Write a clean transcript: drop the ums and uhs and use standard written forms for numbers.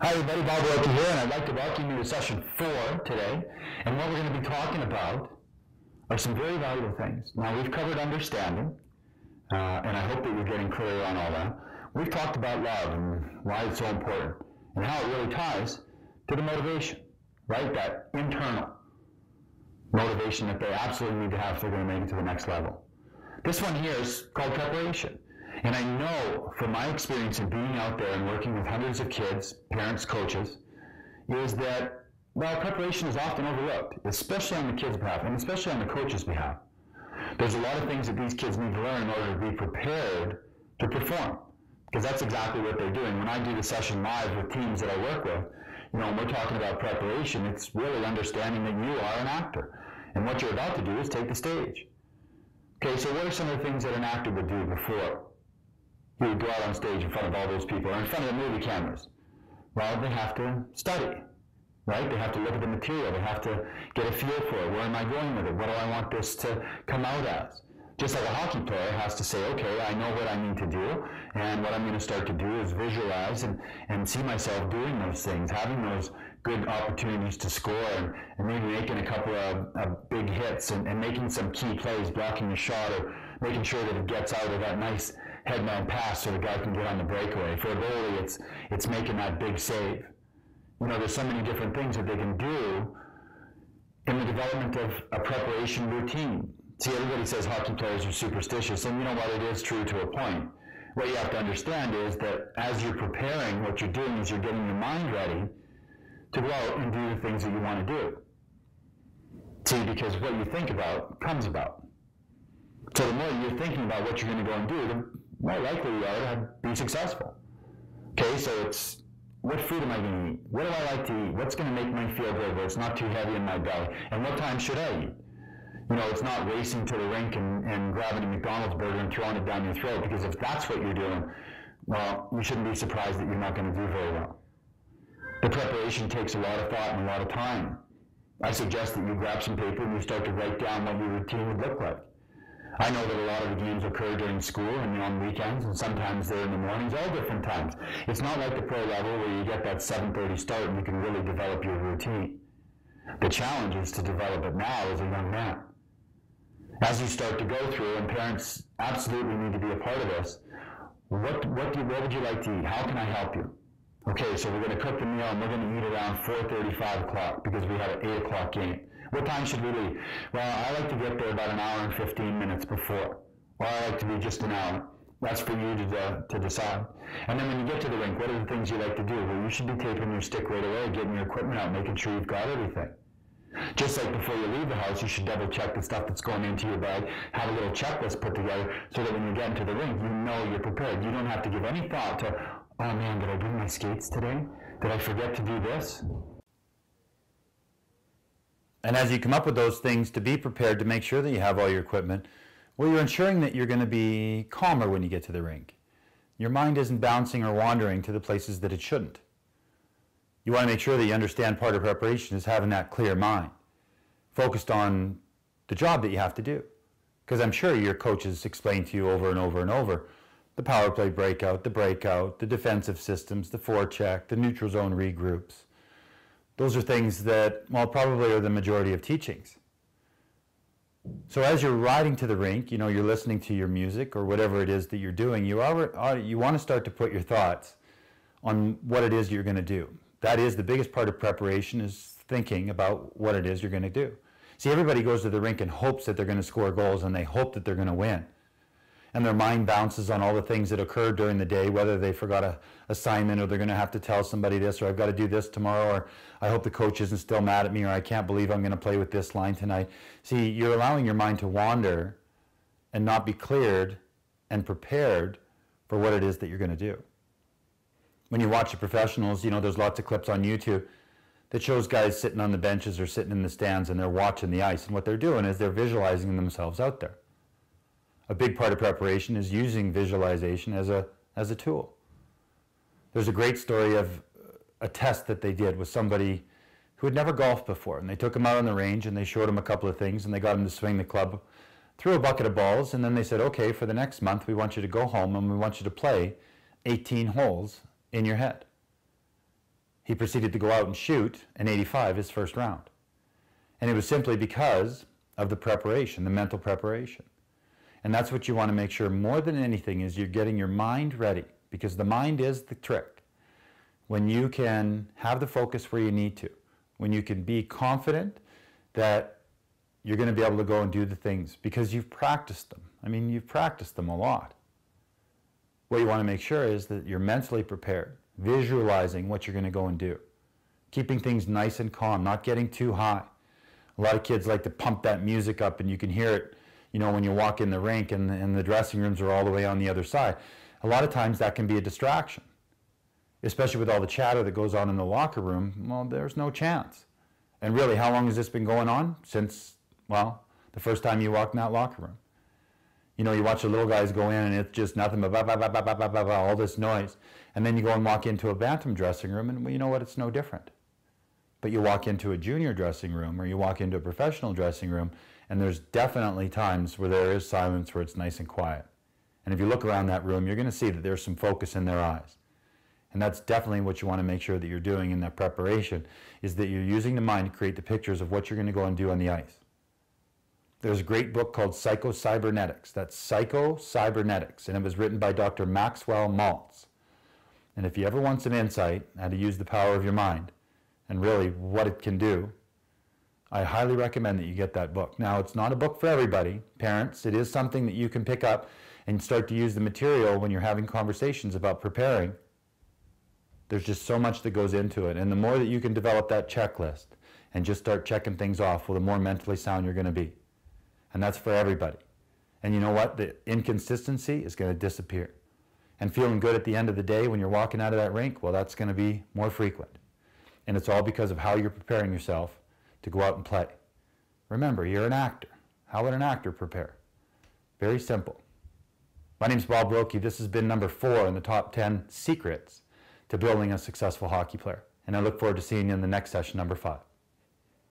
Hi everybody, Bob Wilkie here, and I'd like to welcome you to session 4 today. And what we're going to be talking about are some very valuable things. Now, we've covered understanding, and I hope that you're getting clear on all that. We've talked about love and why it's so important, and how it really ties to the motivation, right? That internal motivation that they absolutely need to have if they're going to make it to the next level. This one here is called preparation. And I know from my experience of being out there and working with hundreds of kids, parents, coaches, is that, well, preparation is often overlooked, especially on the kids' behalf and especially on the coaches' behalf. There's a lot of things that these kids need to learn in order to be prepared to perform, because that's exactly what they're doing. When I do the session live with teams that I work with, when we're talking about preparation, it's really understanding that you are an actor. And what you're about to do is take the stage. Okay, so what are some of the things that an actor would do before he would go out on stage in front of all those people, or in front of the movie cameras? Well, they have to study, right? They have to look at the material. They have to get a feel for it. Where am I going with it? What do I want this to come out as? Just like a hockey player has to say, okay, I know what I need to do, and what I'm going to start to do is visualize and see myself doing those things, having those good opportunities to score, and maybe making a couple of big hits, and making some key plays, blocking the shot, or making sure that it gets out of that nice headman pass so the guy can get on the breakaway. For a goalie, it's making that big save. There's so many different things that they can do in the development of a preparation routine. See, everybody says hockey players are superstitious, and you know what, it is true to a point. What you have to understand is that as you're preparing, what you're doing is you're getting your mind ready to go out and do the things that you want to do. See, because what you think about comes about. So the more you're thinking about what you're going to go and do, the more likely you are to be successful. Okay, so it's, what food am I going to eat? What do I like to eat? What's going to make me feel good where it's not too heavy in my belly? And what time should I eat? It's not racing to the rink and grabbing a McDonald's burger and throwing it down your throat, because if that's what you're doing, well, you shouldn't be surprised that you're not going to do very well. The preparation takes a lot of thought and a lot of time. I suggest that you grab some paper and you start to write down what your routine would look like. I know that a lot of the games occur during school and on weekends, and sometimes they're in the mornings, all different times. It's not like the pro level where you get that 7:30 start and you can really develop your routine. The challenge is to develop it now as a young man. As you start to go through, and parents absolutely need to be a part of this, what would you like to eat? How can I help you? Okay, so we're going to cook the meal and we're going to eat around 4:30, 5 o'clock because we have an 8 o'clock game. What time should we leave? Well, I like to get there about an hour and 15 minutes before. Or I like to be just an hour. That's for you to decide. And then when you get to the rink, what are the things you like to do? Well, you should be taping your stick right away, getting your equipment out, making sure you've got everything. Just like before you leave the house, you should double check the stuff that's going into your bag, have a little checklist put together so that when you get into the rink, you know you're prepared. You don't have to give any thought to, oh man, did I bring my skates today? Did I forget to do this? And as you come up with those things to be prepared to make sure that you have all your equipment, well, you're ensuring that you're going to be calmer when you get to the rink. Your mind isn't bouncing or wandering to the places that it shouldn't. You want to make sure that you understand part of preparation is having that clear mind, focused on the job that you have to do. Because I'm sure your coaches explain to you over and over and over the power play breakout, the defensive systems, the forecheck, the neutral zone regroups. Those are things that, well, probably are the majority of teachings. So as you're riding to the rink, you're listening to your music or whatever it is that you're doing, you want to start to put your thoughts on what it is you're going to do. That is the biggest part of preparation, is thinking about what it is you're going to do. See, everybody goes to the rink and hopes that they're going to score goals and they hope that they're going to win. And their mind bounces on all the things that occurred during the day, whether they forgot an assignment or they're going to have to tell somebody this, or I've got to do this tomorrow, or I hope the coach isn't still mad at me, or I can't believe I'm going to play with this line tonight. See, you're allowing your mind to wander and not be cleared and prepared for what it is that you're going to do. When you watch the professionals, there's lots of clips on YouTube that shows guys sitting on the benches or sitting in the stands and they're watching the ice. And what they're doing is they're visualizing themselves out there. A big part of preparation is using visualization as a tool. There's a great story of a test that they did with somebody who had never golfed before. And they took him out on the range and they showed him a couple of things and they got him to swing the club through a bucket of balls. And then they said, okay, for the next month, we want you to go home and we want you to play 18 holes in your head. he proceeded to go out and shoot an 85 his first round. And it was simply because of the preparation, the mental preparation. And that's what you want to make sure more than anything is you're getting your mind ready, because the mind is the trick. When you can have the focus where you need to, when you can be confident that you're going to be able to go and do the things because you've practiced them. I mean, you've practiced them a lot. What you want to make sure is that you're mentally prepared, visualizing what you're going to go and do, keeping things nice and calm, not getting too high. A lot of kids like to pump that music up, and you can hear it, you know, when you walk in the rink and the dressing rooms are all the way on the other side. A lot of times that can be a distraction, especially with all the chatter that goes on in the locker room. Well, there's no chance. And really, how long has this been going on? Since, well, the first time you walked in that locker room. You know, you watch the little guys go in and it's just nothing but all this noise. And then you go and walk into a bantam dressing room and, well, you know what, it's no different. But you walk into a junior dressing room or you walk into a professional dressing room, and there's definitely times where there is silence, where it's nice and quiet. And if you look around that room, you're going to see that there's some focus in their eyes. And that's definitely what you want to make sure that you're doing in that preparation, is that you're using the mind to create the pictures of what you're going to go and do on the ice. There's a great book called Psycho-Cybernetics. That's Psycho-Cybernetics, and it was written by Dr. Maxwell Maltz. And if you ever want some insight on how to use the power of your mind and really what it can do, I highly recommend that you get that book. Now, it's not a book for everybody. Parents, it is something that you can pick up and start to use the material when you're having conversations about preparing. There's just so much that goes into it. And the more that you can develop that checklist and just start checking things off, well, the more mentally sound you're going to be. And that's for everybody. And you know what? The inconsistency is going to disappear. And feeling good at the end of the day when you're walking out of that rink, well, that's going to be more frequent. And it's all because of how you're preparing yourself to go out and play. Remember, you're an actor. How would an actor prepare? Very simple. My name's Bob Wilkie. This has been number 4 in the top 10 secrets to building a successful hockey player. And I look forward to seeing you in the next session, number 5.